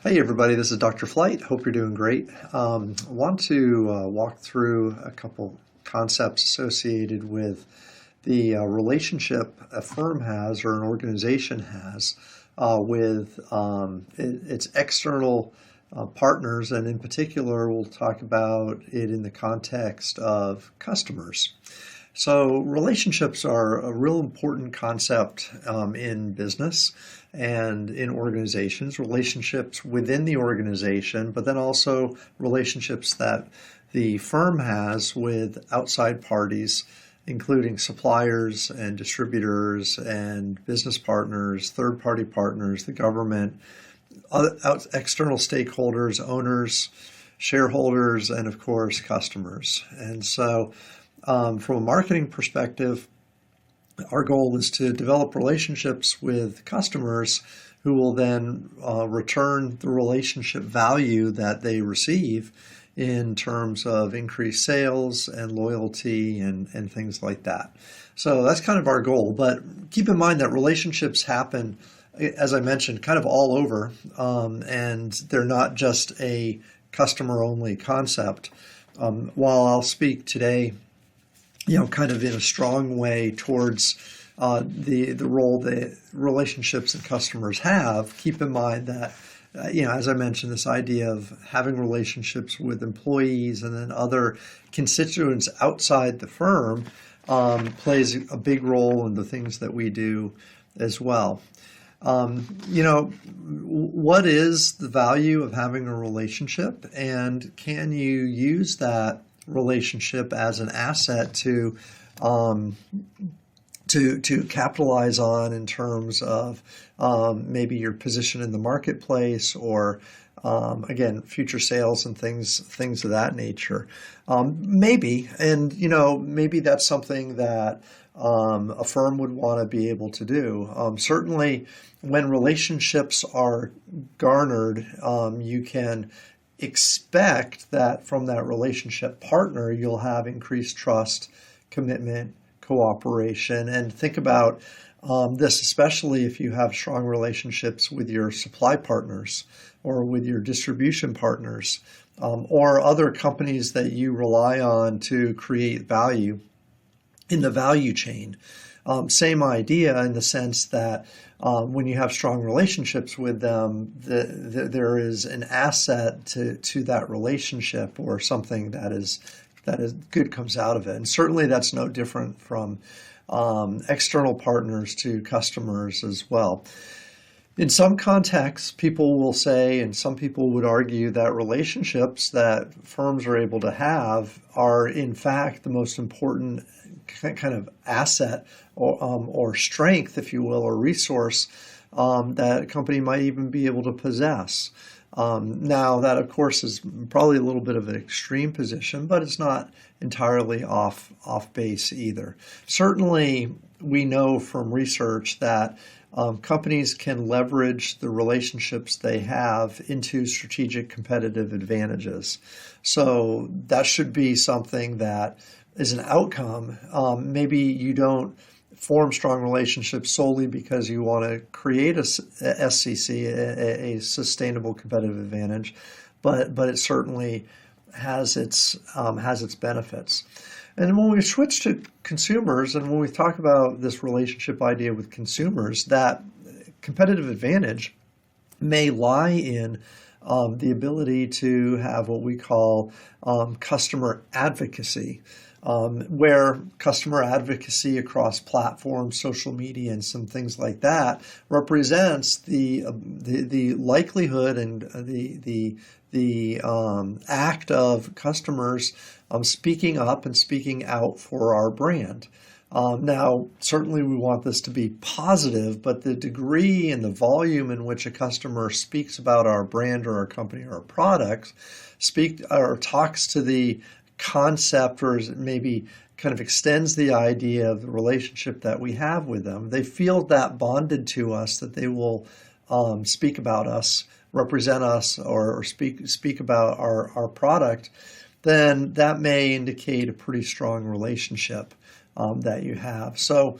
Hey everybody, this is Dr. Flight. Hope you're doing great. I want to walk through a couple concepts associated with the relationship a firm has or an organization has with its external partners, and in particular, we'll talk about it in the context of customers. So relationships are a real important concept in business and in organizations, relationships within the organization, but then also relationships that the firm has with outside parties, including suppliers and distributors and business partners, third-party partners, the government, external stakeholders, owners, shareholders, and of course, customers. And so from a marketing perspective, our goal is to develop relationships with customers who will then return the relationship value that they receive in terms of increased sales and loyalty and things like that. So that's kind of our goal. But keep in mind that relationships happen, as I mentioned, kind of all over, and they're not just a customer-only concept. While I'll speak today kind of in a strong way towards the role that relationships and customers have, keep in mind that, as I mentioned, this idea of having relationships with employees and then other constituents outside the firm plays a big role in the things that we do as well. What is the value of having a relationship, and can you use that relationship as an asset to capitalize on in terms of maybe your position in the marketplace or again, future sales and things of that nature. Maybe that's something that a firm would want to be able to do. Certainly when relationships are garnered, you can expect that from that relationship partner, you'll have increased trust, commitment, cooperation, and think about this, especially if you have strong relationships with your supply partners or with your distribution partners or other companies that you rely on to create value in the value chain. Same idea in the sense that when you have strong relationships with them, there is an asset to that relationship or something that is good comes out of it. And certainly that's no different from external partners to customers as well. In some contexts, people will say, and some people would argue, that relationships that firms are able to have are in fact the most important kind of asset or strength, if you will, or resource that a company might even be able to possess. Now, that, of course, is probably a little bit of an extreme position, but it's not entirely off base either. Certainly, we know from research that companies can leverage the relationships they have into strategic competitive advantages. So that should be something that is an outcome. Maybe you don't form strong relationships solely because you want to create a SCC, a sustainable competitive advantage, but it certainly has its benefits. And when we switch to consumers, and when we talk about this relationship idea with consumers, that competitive advantage may lie in the ability to have what we call customer advocacy. Where customer advocacy across platforms, social media, and some things like that represents the likelihood and the act of customers speaking up and speaking out for our brand. Now, certainly we want this to be positive, but the degree and the volume in which a customer speaks about our brand or our company or our products, talks to the concept, or maybe kind of extends the idea of the relationship that we have with them. They feel that bonded to us, that they will speak about us, represent us, or speak about our product, then that may indicate a pretty strong relationship. that you have. So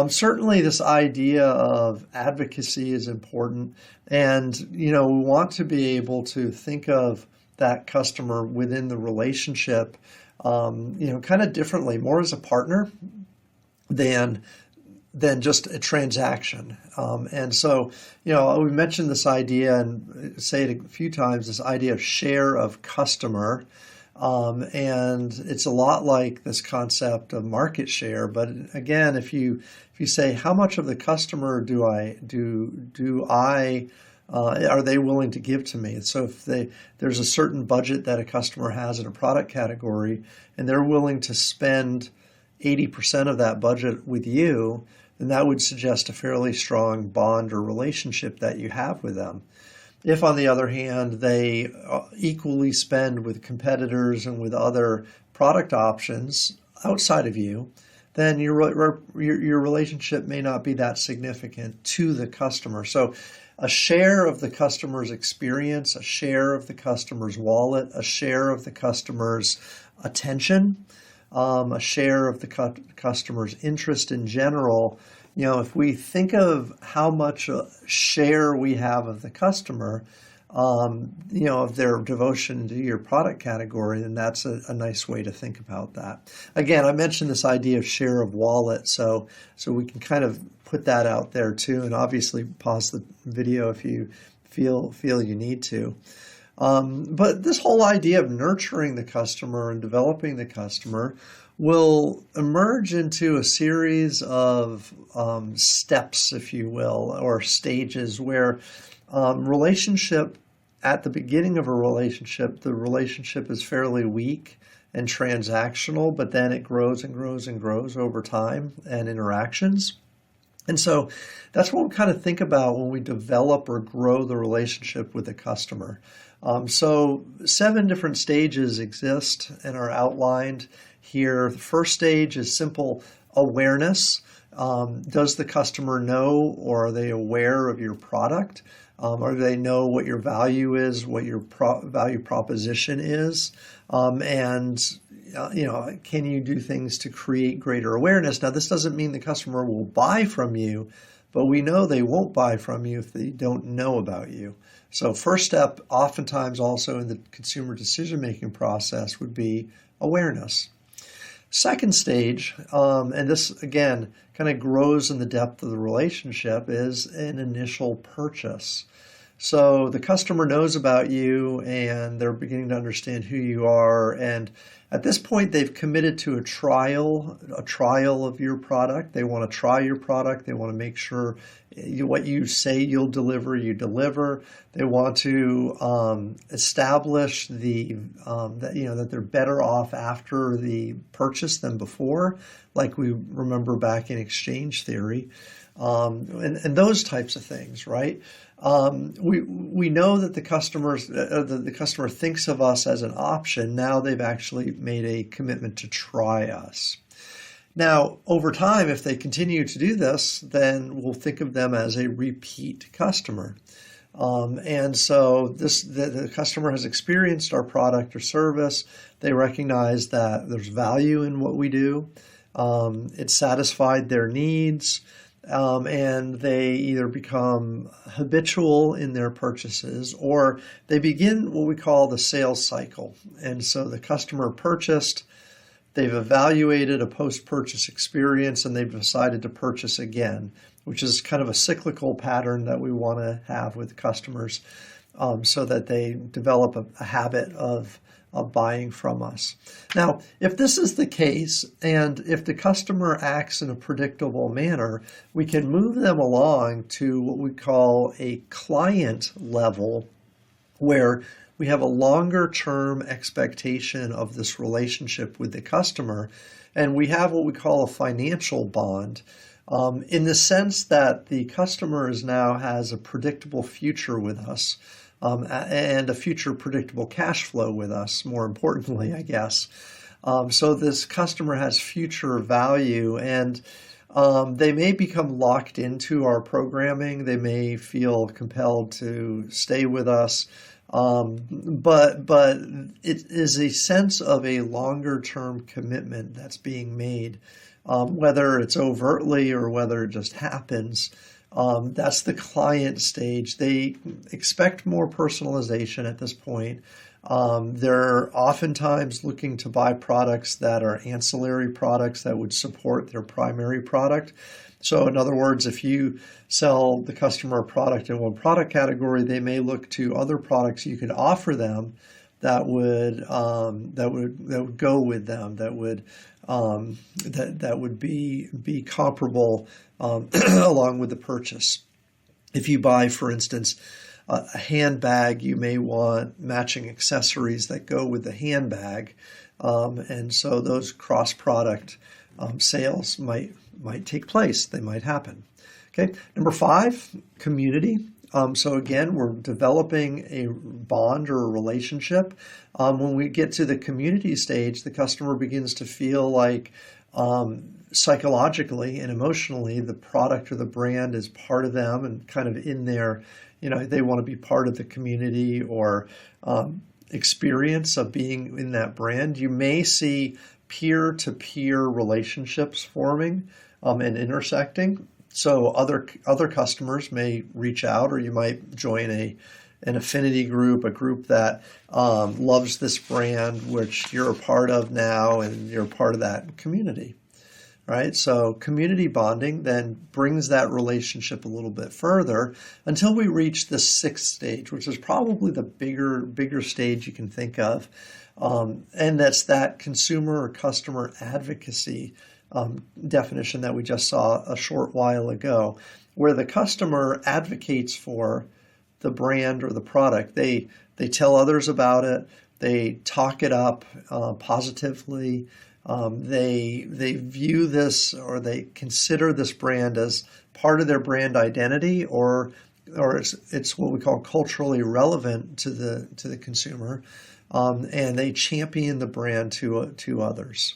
certainly this idea of advocacy is important, and we want to be able to think of that customer within the relationship, kind of differently, more as a partner than just a transaction. And so, we mentioned this idea and say it a few times, this idea of share of customer. And it's a lot like this concept of market share. But again, if you say, how much of the customer are they willing to give to me? So if there's a certain budget that a customer has in a product category and they're willing to spend 80% of that budget with you, then that would suggest a fairly strong bond or relationship that you have with them. If, on the other hand, they equally spend with competitors and with other product options outside of you, then your relationship may not be that significant to the customer. So a share of the customer's experience, a share of the customer's wallet, a share of the customer's attention, a share of the customer's interest in general. If we think of how much share we have of the customer, of their devotion to your product category, then that's a nice way to think about that. Again, I mentioned this idea of share of wallet, so we can kind of put that out there too, and obviously pause the video if you feel you need to. But this whole idea of nurturing the customer and developing the customer will emerge into a series of steps, if you will, or stages where at the beginning of a relationship, the relationship is fairly weak and transactional, but then it grows and grows and grows over time and interactions. And so that's what we kind of think about when we develop or grow the relationship with the customer. So 7 different stages exist and are outlined here. The first stage is simple awareness. Does the customer know, or are they aware of your product? Or do they know what your value is, what your value proposition is? And can you do things to create greater awareness? Now, this doesn't mean the customer will buy from you, but we know they won't buy from you if they don't know about you. So first step, oftentimes also in the consumer decision-making process, would be awareness. Second stage, and this again kind of grows in the depth of the relationship, is an initial purchase. So the customer knows about you and they're beginning to understand who you are, and at this point they've committed to a trial of your product. They want to try your product. They want to make sure what you say you'll deliver, you deliver. They want to establish that they're better off after the purchase than before, like we remember back in exchange theory, and those types of things, right? We know that the customer thinks of us as an option. Now they've actually made a commitment to try us. Now, over time, if they continue to do this, then we'll think of them as a repeat customer. And so the customer has experienced our product or service. They recognize that there's value in what we do. It satisfied their needs. And they either become habitual in their purchases, or they begin what we call the sales cycle. And so the customer purchased, they've evaluated a post-purchase experience, and they've decided to purchase again, which is kind of a cyclical pattern that we want to have with customers, so that they develop a habit of buying from us. Now, if this is the case, and if the customer acts in a predictable manner, we can move them along to what we call a client level, where we have a longer term expectation of this relationship with the customer, and we have what we call a financial bond, in the sense that the customer now has a predictable future with us. And a future predictable cash flow with us, more importantly, I guess. So this customer has future value, and they may become locked into our programming. They may feel compelled to stay with us. But it is a sense of a longer term commitment that's being made whether it's overtly or whether it just happens. That's the client stage. They expect more personalization at this point. They're oftentimes looking to buy products that are ancillary products that would support their primary product. So in other words, if you sell the customer a product in one product category, they may look to other products you could offer them that would go with them, that would be comparable along with the purchase. If you buy, for instance, a handbag, you may want matching accessories that go with the handbag, and so those cross-product sales might take place. They might happen. Okay, number 5, community. So again, we're developing a bond or a relationship. When we get to the community stage, the customer begins to feel like psychologically and emotionally the product or the brand is part of them and kind of in their, they want to be part of the community or experience of being in that brand. You may see peer-to-peer relationships forming and intersecting. So other customers may reach out, or you might join an affinity group, a group that loves this brand, which you're a part of now, and you're a part of that community, right? So community bonding then brings that relationship a little bit further until we reach the 6th stage, which is probably the bigger stage you can think of, and that's that consumer or customer advocacy definition that we just saw a short while ago, where the customer advocates for the brand or the product. They tell others about it. They talk it up positively. They view this, or they consider this brand as part of their brand identity, or it's what we call culturally relevant to the consumer, and they champion the brand to others.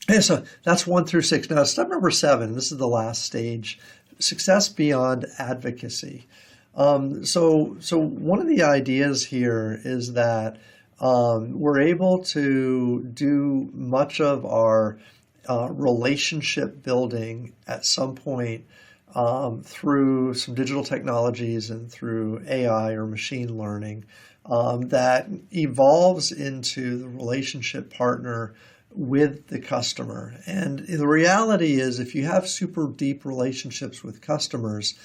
And so that's 1 through 6. Now, step number 7, this is the last stage, success beyond advocacy. So one of the ideas here is that we're able to do much of our relationship building at some point through some digital technologies and through AI or machine learning that evolves into the relationship partner with the customer. And the reality is, if you have super deep relationships with customers,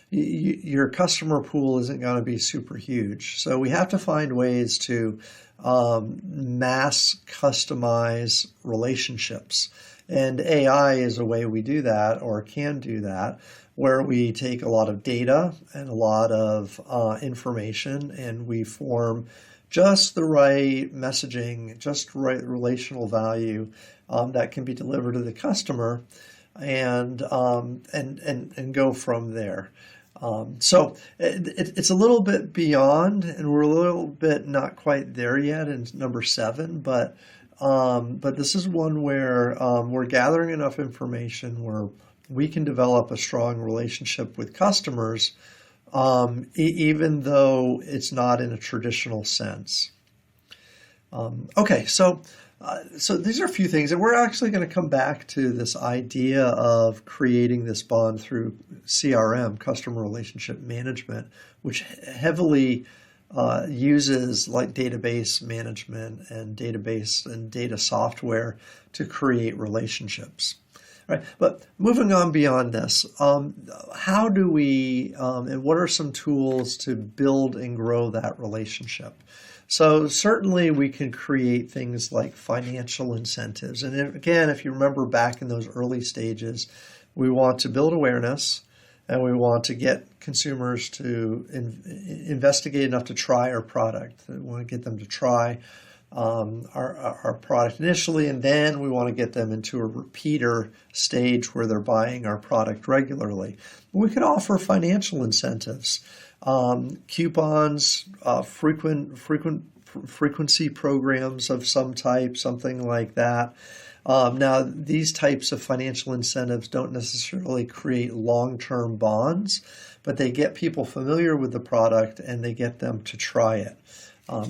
your customer pool isn't going to be super huge. So we have to find ways to mass customize relationships. And AI is a way we do that, or can do that, where we take a lot of data and a lot of information, and we form just the right messaging, just the right relational value that can be delivered to the customer, and go from there. So it's a little bit beyond, and we're a little bit not quite there yet in number 7, but this is one where we're gathering enough information where we can develop a strong relationship with customers, even though it's not in a traditional sense. Okay, so these are a few things, and we're actually going to come back to this idea of creating this bond through CRM, customer relationship management, which heavily uses like database management and database and data software to create relationships. Right. But moving on beyond this, how do we, and what are some tools to build and grow that relationship? So certainly we can create things like financial incentives. And again, if you remember back in those early stages, we want to build awareness, and we want to get consumers to investigate enough to try our product. We want to get them to try our product initially, and then we want to get them into a repeater stage where they're buying our product regularly. We could offer financial incentives, coupons, frequency programs of some type, something like that. Now, these types of financial incentives don't necessarily create long-term bonds, but they get people familiar with the product and they get them to try it.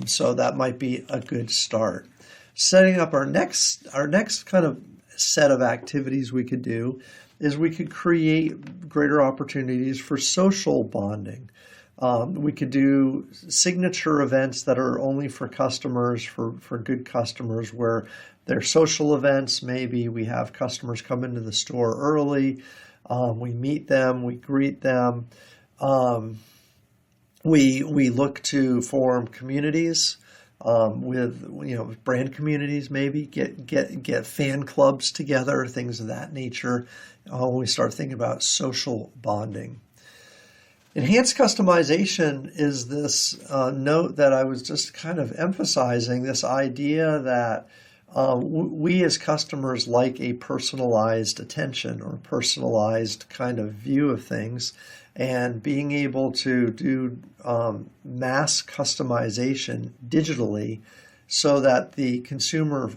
So that might be a good start. Setting up our next kind of set of activities we could do is we could create greater opportunities for social bonding. We could do signature events that are only for customers, for good customers, where they're social events. Maybe we have customers come into the store early. We meet them, we greet them. We look to form communities with brand communities, maybe get fan clubs together, things of that nature. When we start thinking about social bonding. Enhanced customization is this note that I was just kind of emphasizing, this idea that we as customers like a personalized attention or personalized kind of view of things, and being able to do mass customization digitally so that the consumer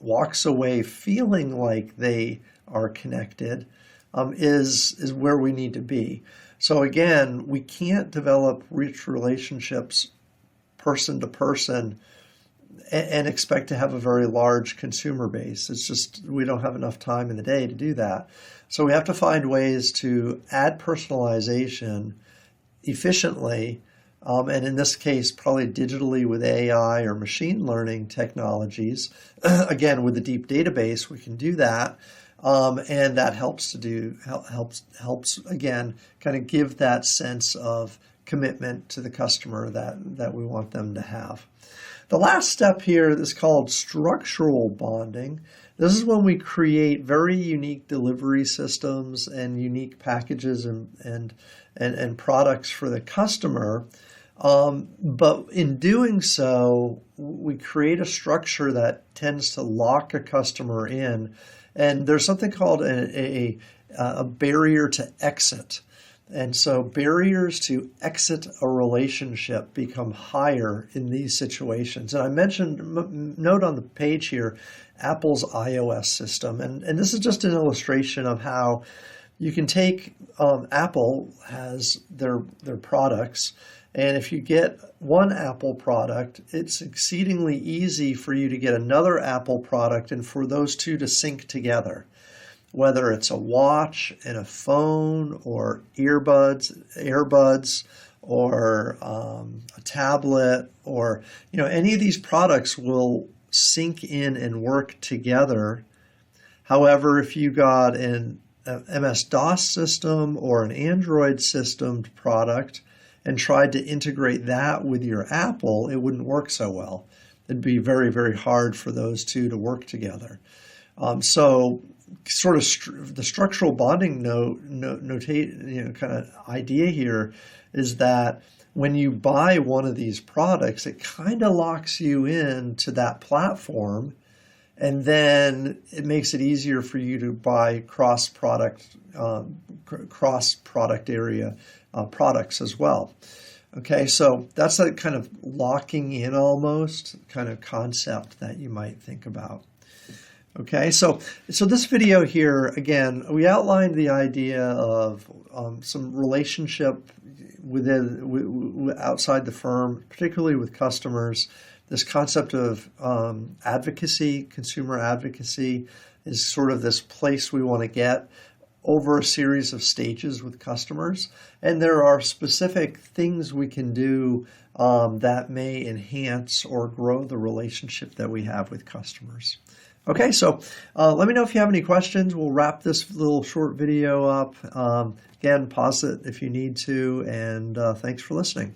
walks away feeling like they are connected is where we need to be. So again, we can't develop rich relationships person to person and expect to have a very large consumer base. It's just, we don't have enough time in the day to do that. So we have to find ways to add personalization efficiently, and in this case, probably digitally with AI or machine learning technologies. Again, with the deep database, we can do that. And that helps again, kind of give that sense of commitment to the customer that we want them to have. The last step here is called structural bonding. This is when we create very unique delivery systems and unique packages and products for the customer. But in doing so, we create a structure that tends to lock a customer in. And there's something called a barrier to exit. And so barriers to exit a relationship become higher in these situations. And I mentioned, note on the page here, Apple's iOS system. And this is just an illustration of how you can take, Apple has their products. And if you get one Apple product, it's exceedingly easy for you to get another Apple product and for those two to sync together. Whether it's a watch and a phone or earbuds or a tablet, or any of these products will sync in and work together. However, if you got an MS-DOS system or an Android system product and tried to integrate that with your Apple, it wouldn't work so well. It'd be very, very hard for those two to work together. So sort of the structural bonding kind of idea here is that when you buy one of these products, it kind of locks you into that platform, and then it makes it easier for you to buy cross-product area products as well. Okay, so that's a kind of locking in almost kind of concept that you might think about. Okay, so this video here, again, we outlined the idea of some relationship outside the firm, particularly with customers. This concept of advocacy, consumer advocacy, is sort of this place we want to get over a series of stages with customers. And there are specific things we can do that may enhance or grow the relationship that we have with customers. Okay, so let me know if you have any questions. We'll wrap this little short video up. Again, pause it if you need to, and thanks for listening.